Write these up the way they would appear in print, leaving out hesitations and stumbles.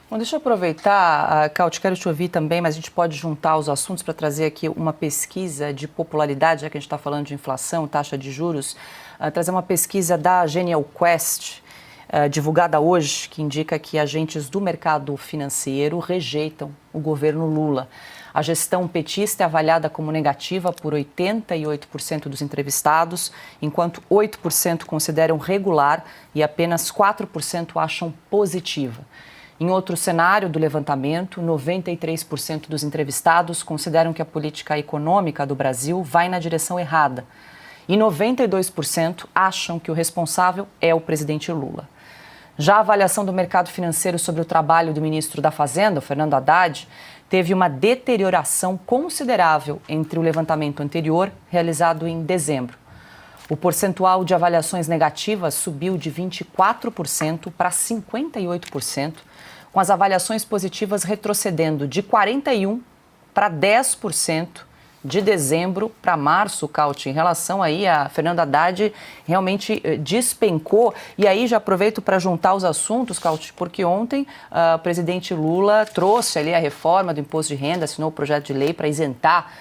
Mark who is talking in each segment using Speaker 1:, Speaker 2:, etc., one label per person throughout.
Speaker 1: Bom, deixa eu aproveitar, Caute, quero te ouvir também, mas a gente pode juntar os assuntos para trazer aqui uma pesquisa de popularidade, já que a gente está falando de inflação, taxa de juros, trazer uma pesquisa da Genial Quest, divulgada hoje, que indica que agentes do mercado financeiro rejeitam o governo Lula. A gestão petista é avaliada como negativa por 88% dos entrevistados, enquanto 8% consideram regular e apenas 4% acham positiva. Em outro cenário do levantamento, 93% dos entrevistados consideram que a política econômica do Brasil vai na direção errada. E 92% acham que o responsável é o presidente Lula. Já a avaliação do mercado financeiro sobre o trabalho do ministro da Fazenda, Fernando Haddad, teve uma deterioração considerável entre o levantamento anterior, realizado em dezembro. O percentual de avaliações negativas subiu de 24% para 58%, com as avaliações positivas retrocedendo de 41% para 10% de dezembro para março, Caute. Em relação aí a Fernando Haddad, realmente despencou. E aí já aproveito para juntar os assuntos, Caute, porque ontem o presidente Lula trouxe ali a reforma do imposto de renda, assinou o projeto de lei para isentar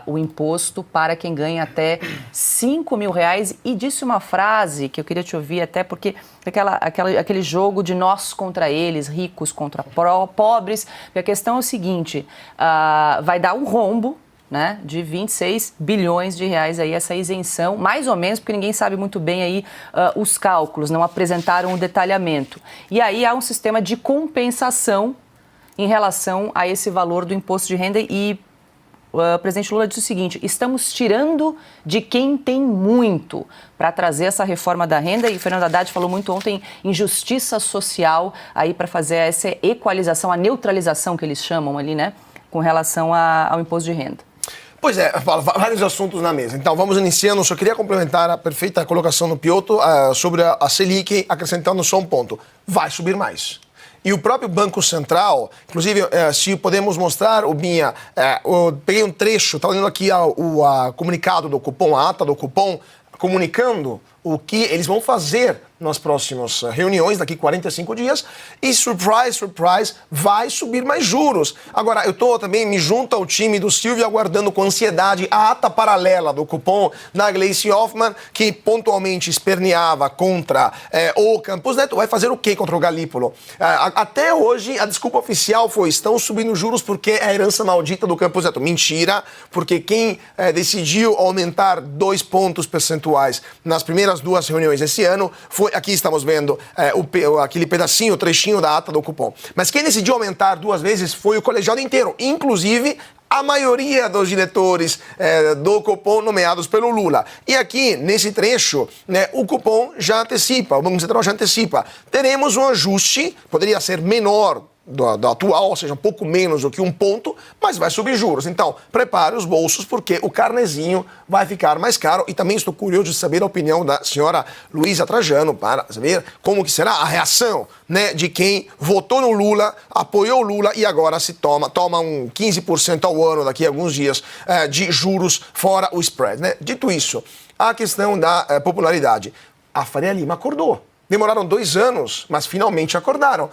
Speaker 1: o imposto para quem ganha até R$5.000 e disse uma frase que eu queria te ouvir até porque aquele jogo de nós contra eles, ricos contra pobres, porque a questão é o seguinte, vai dar um rombo, né, de 26 bilhões de reais aí essa isenção, mais ou menos, porque ninguém sabe muito bem aí os cálculos, não apresentaram o detalhamento. E aí há um sistema de compensação em relação a esse valor do imposto de renda e o presidente Lula disse o seguinte: estamos tirando de quem tem muito para trazer essa reforma da renda, e o Fernando Haddad falou muito ontem em justiça social aí para fazer essa equalização, a neutralização que eles chamam ali, né, com relação ao imposto de renda.
Speaker 2: Pois é, vários assuntos na mesa. Então, vamos iniciando. Só queria complementar a perfeita colocação do Piotr sobre a Selic, acrescentando só um ponto. Vai subir mais. E o próprio Banco Central, inclusive, se podemos mostrar, Binha, eu peguei um trecho, está lendo aqui o comunicado do cupom, a ata do cupom, comunicando o que eles vão fazer nas próximas reuniões, daqui 45 dias, e surprise, surprise, vai subir mais juros. Agora, eu estou também, me junto ao time do Silvio, aguardando com ansiedade a ata paralela do cupom da Gleisi Hoffmann, que pontualmente esperneava contra o Campos Neto. Vai fazer o quê contra o Galípolo? Até hoje, a desculpa oficial foi: estão subindo juros porque é a herança maldita do Campos Neto. Mentira, porque quem decidiu aumentar 2 pontos percentuais nas primeiras 2 reuniões esse ano foi, aqui estamos vendo aquele pedacinho, o trechinho da ata do cupom. Mas quem decidiu aumentar 2 vezes foi o colegiado inteiro, inclusive a maioria dos diretores do cupom nomeados pelo Lula. E aqui, nesse trecho, né, o cupom já antecipa, o Banco Central já antecipa. Teremos um ajuste, poderia ser menor do atual, ou seja, um pouco menos do que 1 ponto, mas vai subir juros. Então, prepare os bolsos, porque o carnezinho vai ficar mais caro. E também estou curioso de saber a opinião da senhora Luísa Trajano, para saber como que será a reação, né, de quem votou no Lula, apoiou o Lula e agora se toma um 15% ao ano, daqui a alguns dias, de juros fora o spread, né? Dito isso, a questão da popularidade. A Faria Lima acordou. Demoraram 2 anos, mas finalmente acordaram.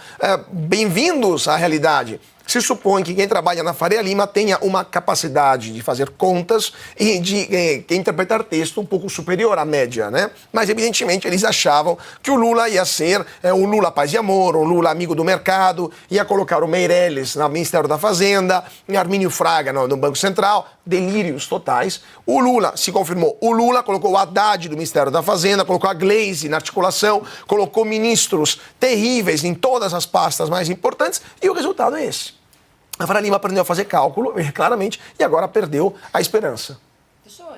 Speaker 2: Bem-vindos à realidade. Se supõe que quem trabalha na Faria Lima tenha uma capacidade de fazer contas e de interpretar texto um pouco superior à média, né? Mas, evidentemente, eles achavam que o Lula ia ser o Lula paz e amor, o Lula amigo do mercado, ia colocar o Meirelles no Ministério da Fazenda, Armínio Fraga no Banco Central, delírios totais. O Lula se confirmou. O Lula colocou o Haddad do Ministério da Fazenda, colocou a Gleisi na articulação, colocou ministros terríveis em todas as pastas mais importantes e o resultado é esse. A Faria Lima aprendeu a fazer cálculo, claramente, e agora perdeu a esperança.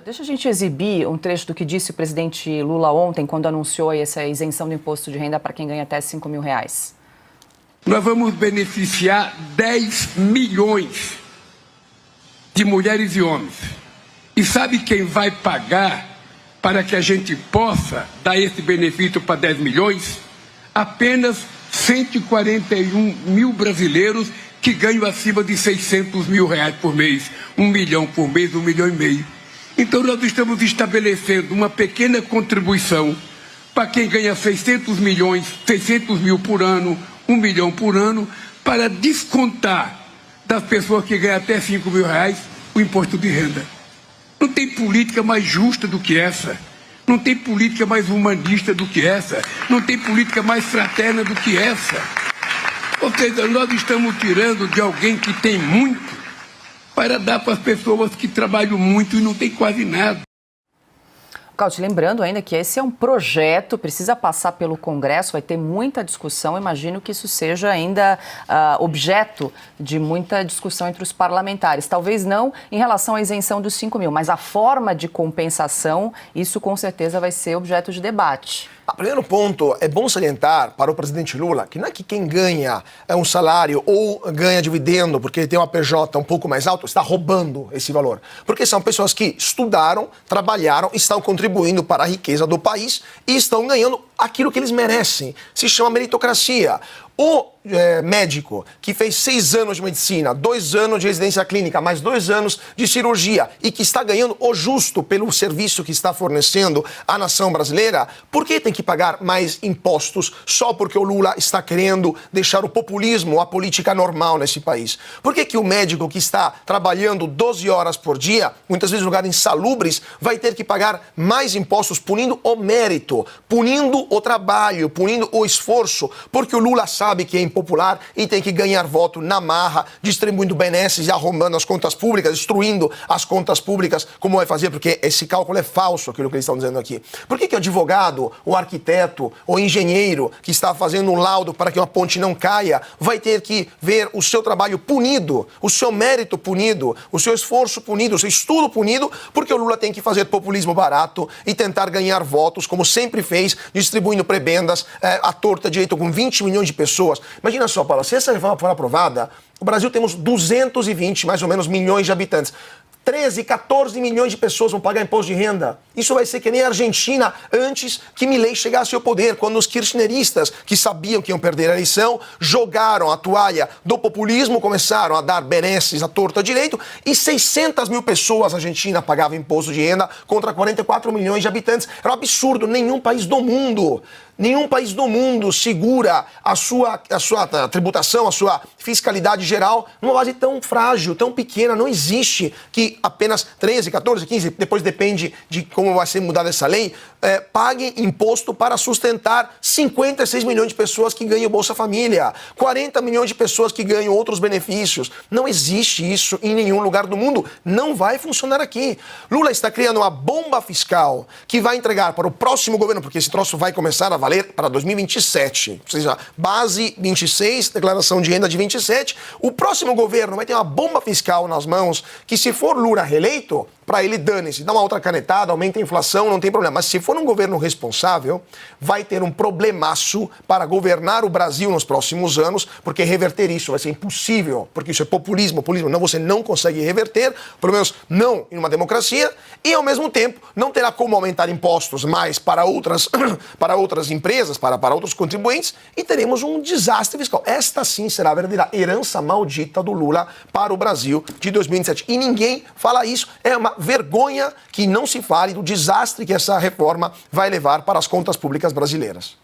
Speaker 1: Deixa a gente exibir um trecho do que disse o presidente Lula ontem, quando anunciou essa isenção do imposto de renda para quem ganha até R$5.000.
Speaker 3: Nós vamos beneficiar 10 milhões de mulheres e homens. E sabe quem vai pagar para que a gente possa dar esse benefício para 10 milhões? Apenas 141 mil brasileiros que ganham acima de R$600 mil por mês, 1 milhão por mês, 1,5 milhão. Então nós estamos estabelecendo uma pequena contribuição para quem ganha 600 mil por ano, R$1 milhão por ano para descontar das pessoas que ganham até R$5 mil o imposto de renda. Não tem política mais justa do que essa. Não tem política mais humanista do que essa. Não tem política mais fraterna do que essa. Ou seja, nós estamos tirando de alguém que tem muito para dar para as pessoas que trabalham muito e não tem quase nada.
Speaker 1: Cauti, lembrando ainda que esse é um projeto, precisa passar pelo Congresso, vai ter muita discussão. Imagino que isso seja ainda objeto de muita discussão entre os parlamentares. Talvez não em relação à isenção dos 5 mil, mas a forma de compensação, isso com certeza vai ser objeto de debate.
Speaker 2: Primeiro ponto, é bom salientar para o presidente Lula que não é que quem ganha um salário ou ganha dividendo porque ele tem uma PJ um pouco mais alto, está roubando esse valor. Porque são pessoas que estudaram, trabalharam, estão contribuindo para a riqueza do país e estão ganhando aquilo que eles merecem. Se chama meritocracia. O médico que fez 6 anos de medicina, 2 anos de residência clínica, mais 2 anos de cirurgia e que está ganhando o justo pelo serviço que está fornecendo à nação brasileira, por que tem que pagar mais impostos só porque o Lula está querendo deixar o populismo, a política normal nesse país? Por que o médico que está trabalhando 12 horas por dia, muitas vezes em lugares insalubres, vai ter que pagar mais impostos punindo o mérito, punindo o trabalho, punindo o esforço, porque o Lula sabe que é impopular e tem que ganhar voto na marra, distribuindo benesses e arrombando as contas públicas, destruindo as contas públicas, como vai fazer, porque esse cálculo é falso, aquilo que eles estão dizendo aqui. Por que o advogado, o arquiteto, o engenheiro que está fazendo um laudo para que uma ponte não caia, vai ter que ver o seu trabalho punido, o seu mérito punido, o seu esforço punido, o seu estudo punido, porque o Lula tem que fazer populismo barato e tentar ganhar votos, como sempre fez, distribuindo prebendas à torta direito com 20 milhões de pessoas. Imagina só, Paulo, se essa reforma for aprovada, o Brasil temos 220, mais ou menos, milhões de habitantes. 13, 14 milhões de pessoas vão pagar imposto de renda. Isso vai ser que nem a Argentina antes que Milei chegasse ao poder, quando os kirchneristas, que sabiam que iam perder a eleição, jogaram a toalha do populismo, começaram a dar benesses à torta direito e 600 mil pessoas na Argentina pagavam imposto de renda contra 44 milhões de habitantes. Era um absurdo. Nenhum país do mundo segura a sua tributação, a sua fiscalidade geral numa base tão frágil, tão pequena. Não existe que apenas 13, 14, 15, depois depende de como vai ser mudada essa lei, paguem imposto para sustentar 56 milhões de pessoas que ganham Bolsa Família, 40 milhões de pessoas que ganham outros benefícios. Não existe isso em nenhum lugar do mundo. Não vai funcionar aqui. Lula está criando uma bomba fiscal que vai entregar para o próximo governo, porque esse troço vai começar a valer para 2027. Ou seja, base 26, declaração de renda de 27. O próximo governo vai ter uma bomba fiscal nas mãos que, se for Lula reeleito, para ele dane-se, dá uma outra canetada, aumenta a inflação, não tem problema. Mas se for um governo responsável, vai ter um problemaço para governar o Brasil nos próximos anos, porque reverter isso vai ser impossível, porque isso é populismo. Populismo não, você não consegue reverter, pelo menos não em uma democracia, e ao mesmo tempo não terá como aumentar impostos mais para outras empresas, para outros contribuintes, e teremos um desastre fiscal. Esta sim será a verdadeira herança maldita do Lula para o Brasil de 2027. E ninguém fala isso. É uma vergonha que não se fale do desastre que essa reforma vai levar para as contas públicas brasileiras.